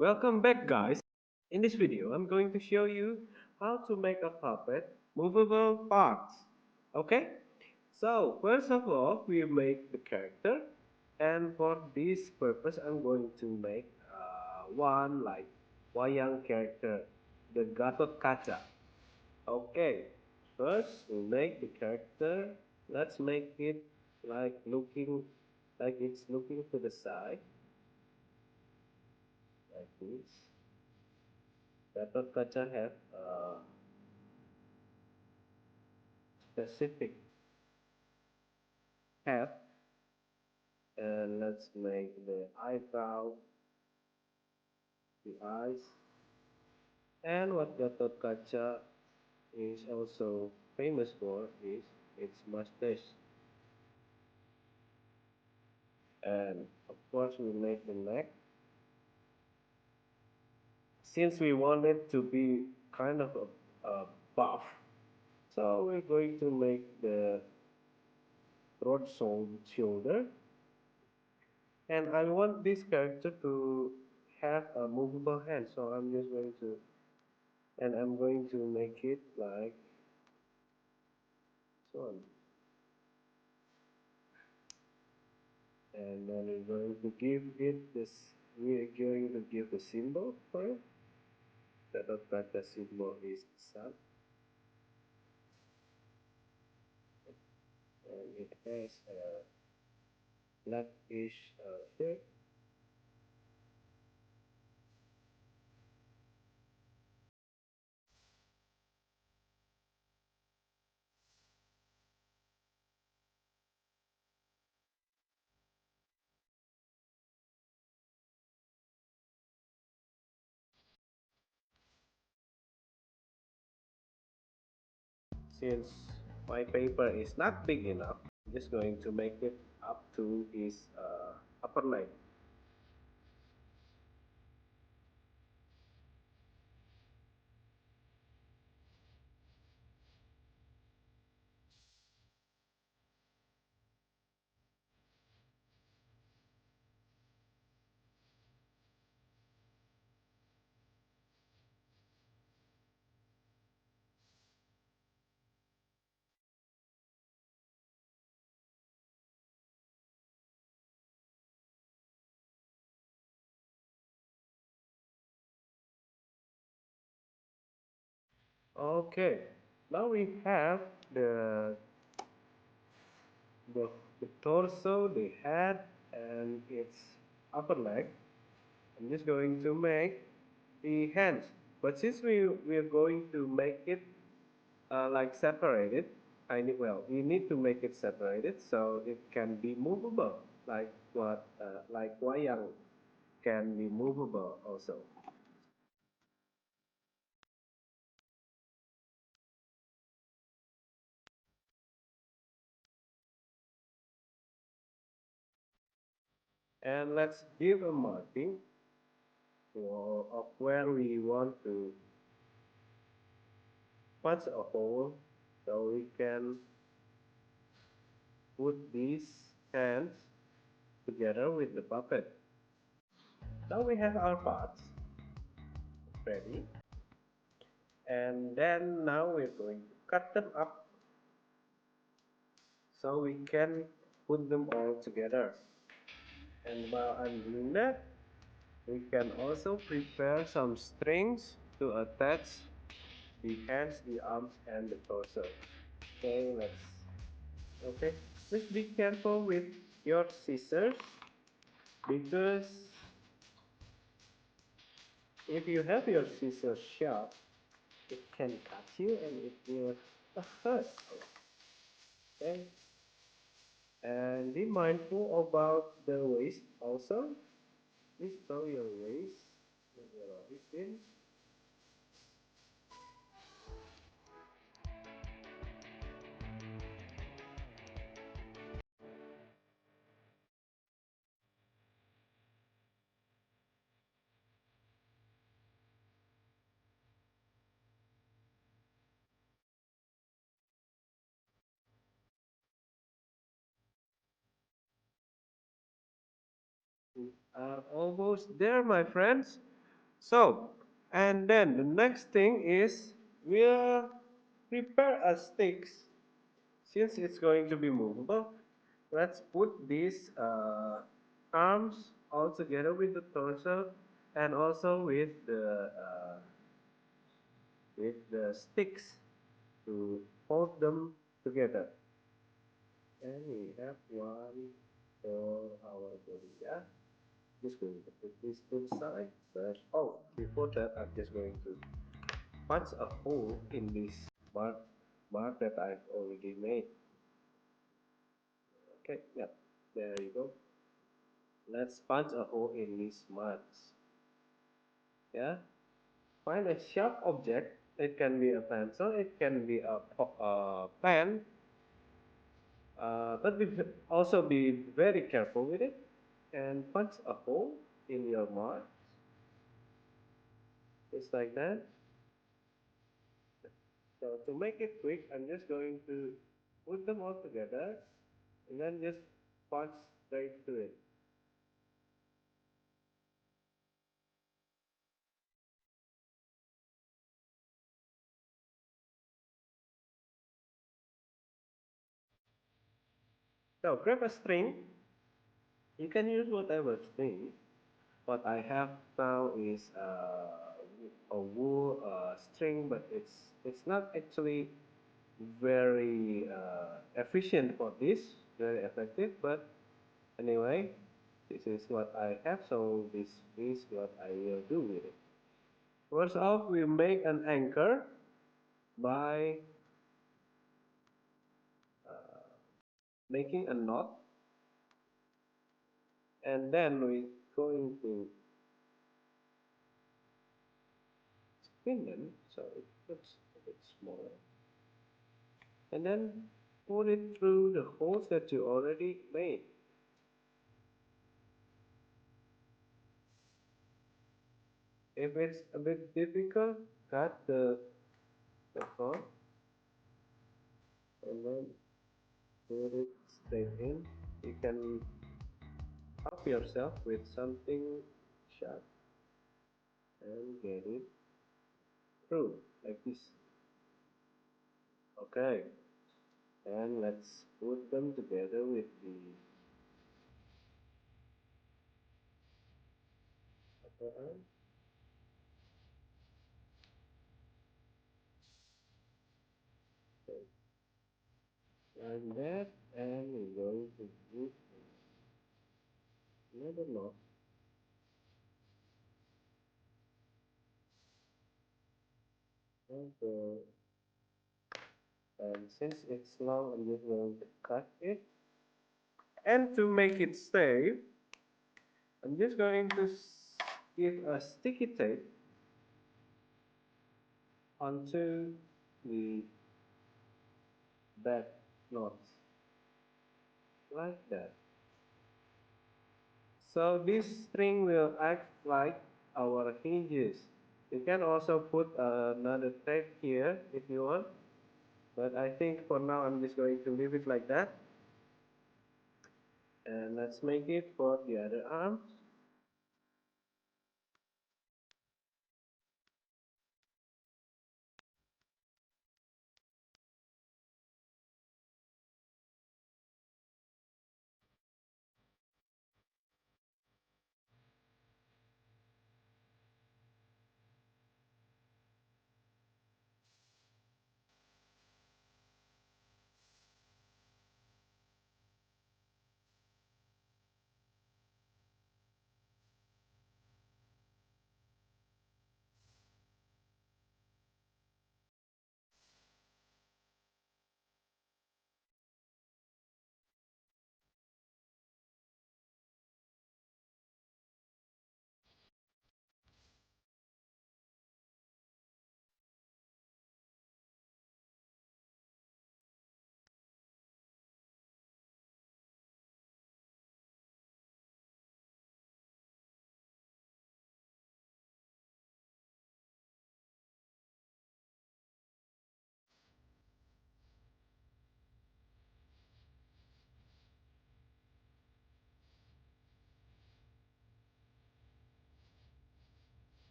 Welcome back, guys. In this video, I'm going to show you how to make a puppet movable parts. Okay? So, first of all, we make the character. And for this purpose, I'm going to make one like wayang character, the Gatot Kaca. Okay, first we make the character. Let's make it like it's looking to the side, like this. Gatot Kaca have a specific head, and let's make the eyebrow, the eyes, and what Gatot Kaca is also famous for is its mustache. And of course, we make the neck. Since we want it to be kind of a buff, so we're going to make the broad shoulder, and I want this character to have a movable hand, so I'm going to make it like so, and then we're going to give the symbol for it. The symbol is sun, and it has a blackish shape. Since my paper is not big enough, I'm just going to make it up to his upper leg. Okay, now we have the the, the torso, the head, and its upper leg. I'm just going to make the hands. But since we're going to make it like separated, we need to make it separated so it can be movable, like wayang can be movable also. And let's give a marking of where we want to punch a hole so we can put these hands together with the puppet. Now we have our parts ready, and then now we're going to cut them up so we can put them all together. And while I'm doing that, we can also prepare some strings to attach the hands, the arms, and the torso. Okay, okay. Please be careful with your scissors because if you have your scissors sharp, it can cut you and it will hurt. Okay, and be mindful about the waist also. Please throw your waist in. We are almost there, my friends. So, and then the next thing is we'll prepare a sticks. Since it's going to be movable, let's put these arms all together with the torso and also with the sticks to hold them together. And we have one for our body. Yeah, just going to put this inside. But oh, before that, I'm just going to punch a hole in this mark mark that I've already made. Okay, yeah, there you go. Let's punch a hole in these marks. Yeah, find a sharp object. It can be a pencil, it can be a pen, but also be very careful with it and punch a hole in your mark, just like that. So to make it quick, I'm just going to put them all together and then just punch straight to it. So grab a string. You can use whatever string. What I have now is a wool string, but it's not actually very efficient for this, very effective. But anyway, this is what I have, so this is what I will do with it. First off, we make an anchor by making a knot, and then we're going to spin them so it looks a bit smaller, and then put it through the holes that you already made. If it's a bit difficult, cut the cord and then put it straight in. You can help yourself with something sharp and get it through like this. Okay, and let's put them together with the upper arm. Okay, like that, and we're going to put another knot. Okay. And since it's long, I'm just going to cut it. And to make it stay, I'm just going to give a sticky tape onto the back knots, like that. So this string will act like our hinges. You can also put another tape here if you want, but I think for now I'm just going to leave it like that. And let's make it for the other arm.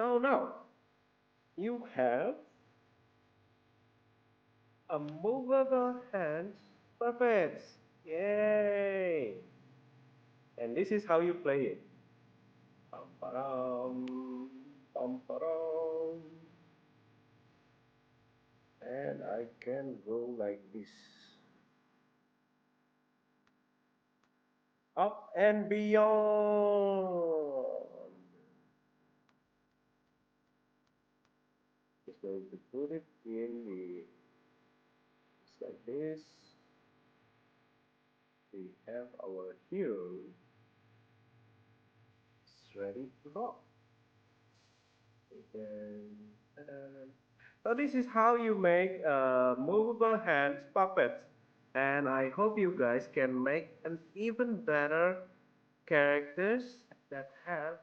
So now you have a movable hand puppet. Yay! And this is how you play it. Pam param, pam param. And I can go like this. Up and beyond. Just going to put it in the, just like this. We have our hero. It's ready to rock. And, so this is how you make movable hands puppets. And I hope you guys can make an even better characters that have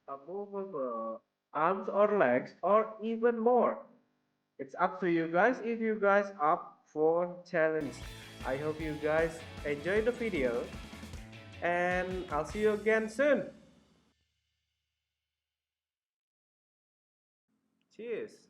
a movable arms or legs or even more. It's up to you guys if you guys up for challenge. I hope you guys enjoy the video and I'll see you again soon. Cheers.